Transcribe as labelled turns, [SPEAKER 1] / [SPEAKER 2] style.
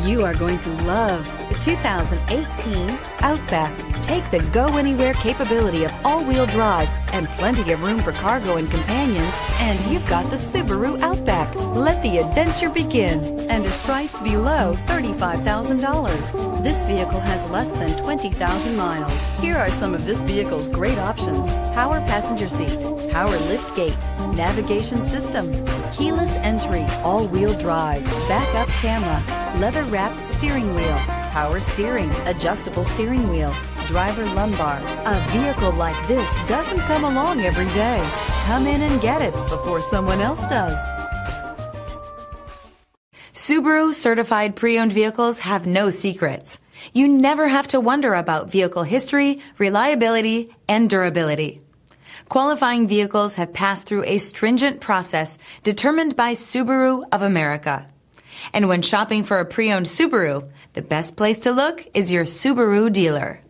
[SPEAKER 1] You are going to love the 2018 Outback. Take the go-anywhere capability of all-wheel drive and plenty of room for cargo and companions, and you've got the Subaru Outback. Let the adventure begin, and is priced below $35,000. This vehicle has less than 20,000 miles. Here are some of this vehicle's great options: power passenger seat, power lift gate, navigation system, keyless entry, all-wheel drive, backup camera, leather-wrapped steering wheel, power steering, adjustable steering wheel, driver lumbar. A vehicle like this doesn't come along every day. Come in and get it before someone else does.
[SPEAKER 2] Subaru certified pre-owned vehicles have no secrets. You never have to wonder about vehicle history, reliability, and durability. Qualifying vehicles have passed through a stringent process determined by Subaru of America. And when shopping for a pre-owned Subaru, the best place to look is your Subaru dealer.